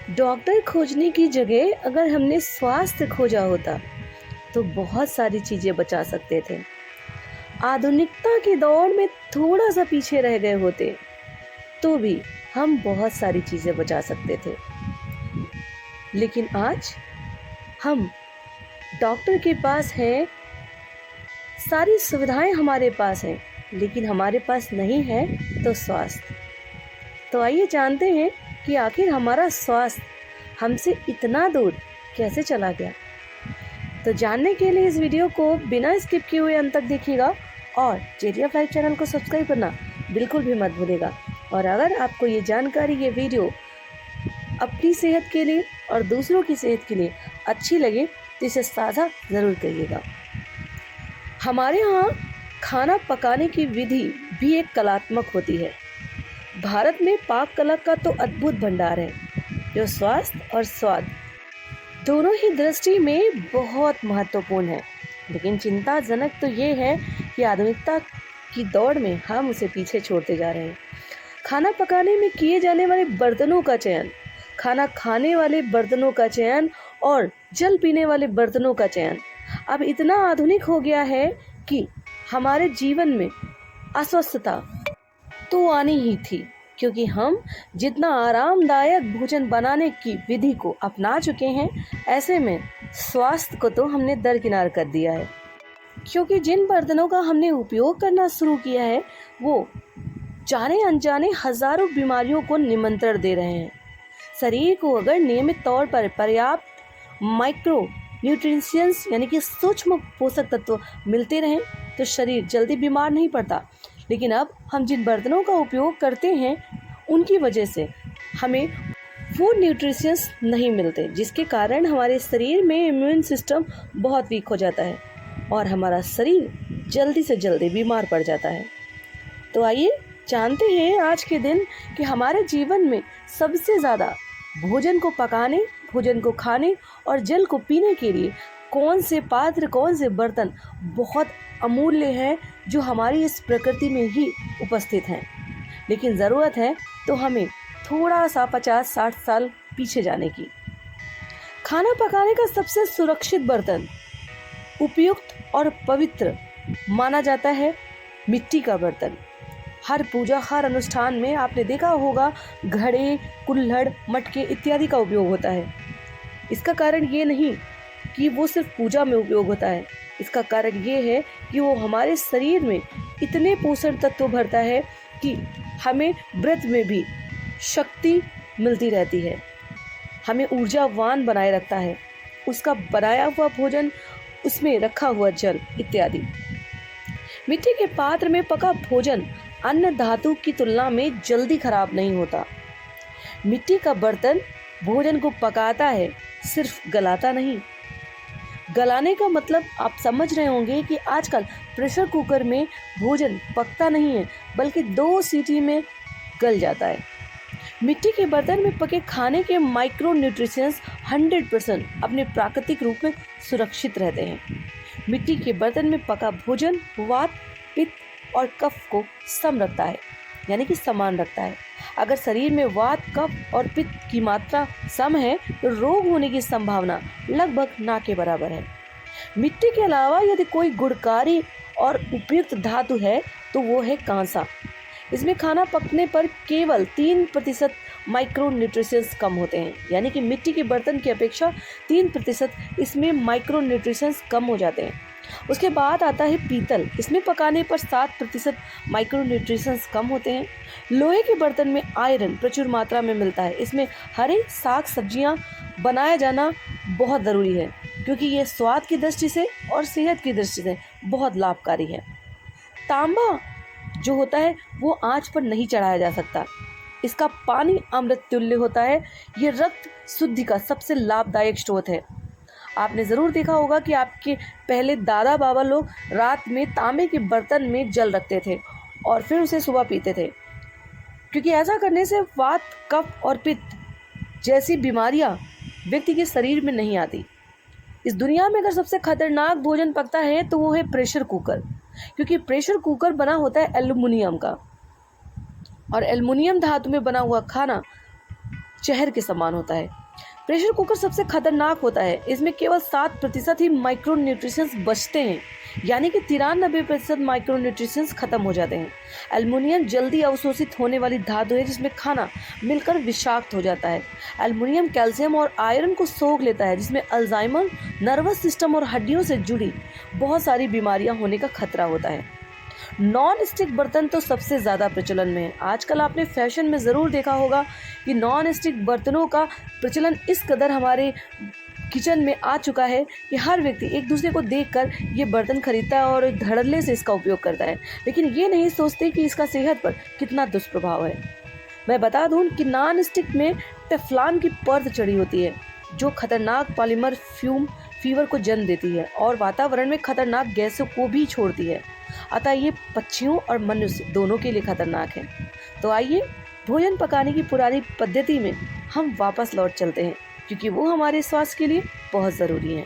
Doctor खोजने की जगह अगर हमने स्वास्थ्य खोजा होता तो बहुत सारी चीजें बचा सकते थे। आधुनिकता की दौड़ में थोड़ा सा पीछे रह गए होते तो भी हम बहुत सारी चीजें बचा सकते थे। लेकिन आज हम डॉक्टर के पास हैं, सारी सुविधाएं हमारे पास हैं, लेकिन हमारे पास नहीं है तो स्वास्थ्य। तो आइए जानते हैं कि आखिर हमारा स्वास्थ्य हमसे इतना दूर कैसे चला गया। तो जानने के लिए इस वीडियो को बिना स्किप किए हुए अंत तक देखिएगा और JDF लाइव चैनल को सब्सक्राइब करना बिल्कुल भी मत भूलिएगा। और अगर आपको ये जानकारी, ये वीडियो अपनी सेहत के लिए और दूसरों की सेहत के लिए अच्छी लगे तो इसे साझा ज़रूर करिएगा। हमारे यहाँ खाना पकाने की विधि भी एक कलात्मक होती है। भारत में पाक कला का तो अद्भुत भंडार है जो स्वास्थ्य और स्वाद दोनों ही दृष्टि में बहुत महत्वपूर्ण है। लेकिन चिंताजनक तो ये है कि आधुनिकता की दौड़ में हम उसे पीछे छोड़ते जा रहे हैं। खाना पकाने में किए जाने वाले बर्तनों का चयन, खाना खाने वाले बर्तनों का चयन और जल पीने वाले बर्तनों का चयन अब इतना आधुनिक हो गया है कि हमारे जीवन में अस्वस्थता तो आनी ही थी, क्योंकि हम जितना आरामदायक भोजन बनाने की विधि को अपना चुके हैं, ऐसे में स्वास्थ्य को तो हमने दरकिनार कर दिया है। क्योंकि जिन बर्तनों का हमने उपयोग करना शुरू किया है वो जाने अनजाने हजारों बीमारियों को निमंत्रण दे रहे हैं। शरीर को अगर नियमित तौर पर पर्याप्त माइक्रो न्यूट्रिशंस यानी कि सूक्ष्म पोषक तत्व मिलते रहें तो शरीर जल्दी बीमार नहीं पड़ता। लेकिन अब हम जिन बर्तनों का उपयोग करते हैं उनकी वजह से हमें वो न्यूट्रिशंस नहीं मिलते, जिसके कारण हमारे शरीर में इम्यून सिस्टम बहुत वीक हो जाता है और हमारा शरीर जल्दी से जल्दी बीमार पड़ जाता है। तो आइए जानते हैं आज के दिन कि हमारे जीवन में सबसे ज़्यादा भोजन को पकाने, भोजन को खाने और जल को पीने के लिए कौन से पात्र, कौन से बर्तन बहुत अमूल्य हैं जो हमारी इस प्रकृति में ही उपस्थित हैं। लेकिन ज़रूरत है तो हमें थोड़ा सा 50-60 साल पीछे जाने की। खाना पकाने का सबसे सुरक्षित बर्तन, उपयुक्त और पवित्र माना जाता है मिट्टी का बर्तन। हर पूजा, हर अनुष्ठान में आपने देखा होगा घड़े, कुल्हड़, मटके इत्यादि का उपयोग होता है। इसका कारण ये नहीं कि वो सिर्फ पूजा में उपयोग होता है, इसका कारण ये है कि वो हमारे शरीर में इतने पोषण तत्व भरता है कि हमें व्रत में भी शक्ति मिलती रहती है, हमें ऊर्जावान बनाए रखता है। उसका बनाया हुआ भोजन, उसमें रखा हुआ जल इत्यादि। मिट्टी के पात्र में पका भोजन अन्य धातु की तुलना में जल्दी खराब नहीं होता। मिट्टी का बर्तन भोजन को पकाता है, सिर्फ गलाता नहीं। गलाने का मतलब आप समझ रहे होंगे कि आजकल प्रेशर कुकर में भोजन पकता नहीं है, बल्कि 2 सीटी में गल जाता है। मिट्टी के बर्तन में पके खाने के माइक्रो न्यूट्रिशंस 100% अपने प्राकृतिक रूप में सुरक्षित रहते हैं। मिट्टी के बर्तन में पका भोजन वात, पित्त और कफ को सम रखता है, यानी कि समान रखता है। अगर शरीर में वात, कफ और पित्त की मात्रा सम है तो रोग होने की संभावना लगभग ना के बराबर है। मिट्टी के अलावा यदि कोई गुणकारी और उपयुक्त धातु है तो वो है कांसा। इसमें खाना पकने पर केवल 3% माइक्रो न्यूट्रिशंस कम होते हैं, यानी कि मिट्टी के बर्तन की अपेक्षा 3% इसमें माइक्रो न्यूट्रिशंस कम हो जाते हैं। उसके बाद आता है पीतल। इसमें पकाने पर 7% माइक्रो न्यूट्रिशंस कम होते हैं। लोहे के बर्तन में आयरन प्रचुर मात्रा में मिलता है। इसमें हरे साग सब्जियां बनाया जाना बहुत ज़रूरी है, क्योंकि ये स्वाद की दृष्टि से और सेहत की दृष्टि से बहुत लाभकारी है। तांबा जो होता है वो आंच पर नहीं चढ़ाया जा सकता। इसका पानी अमृत तुल्य होता है। ये रक्त शुद्धि का सबसे लाभदायक स्रोत है। आपने ज़रूर देखा होगा कि आपके पहले दादा बाबा लोग रात में तांबे के बर्तन में जल रखते थे और फिर उसे सुबह पीते थे, क्योंकि ऐसा करने से वात, कफ और पित्त जैसी बीमारियां व्यक्ति के शरीर में नहीं आती। इस दुनिया में अगर सबसे खतरनाक भोजन पकता है तो वो है प्रेशर कुकर, क्योंकि प्रेशर कुकर बना होता है एल्युमिनियम का और एल्युमिनियम धातु में बना हुआ खाना जहर के समान होता है। प्रेशर कुकर सबसे खतरनाक होता है। इसमें केवल 7% ही माइक्रो न्यूट्रिशंस बचते हैं, यानी कि 93% माइक्रो न्यूट्रिशंस खत्म हो जाते हैं। एल्युमिनियम जल्दी अवशोषित होने वाली धातु है जिसमें खाना मिलकर विषाक्त हो जाता है। एल्युमिनियम कैल्शियम और आयरन को सोख लेता है, जिसमें अल्जाइमर, नर्वस सिस्टम और हड्डियों से जुड़ी बहुत सारी बीमारियां होने का खतरा होता है। नॉन स्टिक बर्तन तो सबसे ज़्यादा प्रचलन में है। आजकल आपने फैशन में ज़रूर देखा होगा कि नॉन स्टिक बर्तनों का प्रचलन इस कदर हमारे किचन में आ चुका है कि हर व्यक्ति एक दूसरे को देखकर ये बर्तन खरीदता है और धड़ल्ले से इसका उपयोग करता है, लेकिन ये नहीं सोचते कि इसका सेहत पर कितना दुष्प्रभाव है। मैं बता दूं कि नॉन स्टिक में टेफ्लॉन की परत चढ़ी होती है, जो खतरनाक पॉलीमर फीवर को जन्म देती है और वातावरण में खतरनाक गैसों को भी छोड़ती है। अतः ये पक्षियों और मनुष्य दोनों के लिए खतरनाक है। तो आइए भोजन पकाने की पुरानी पद्धति में हम वापस लौट चलते हैं, क्योंकि वो हमारे स्वास्थ्य के लिए बहुत ज़रूरी है।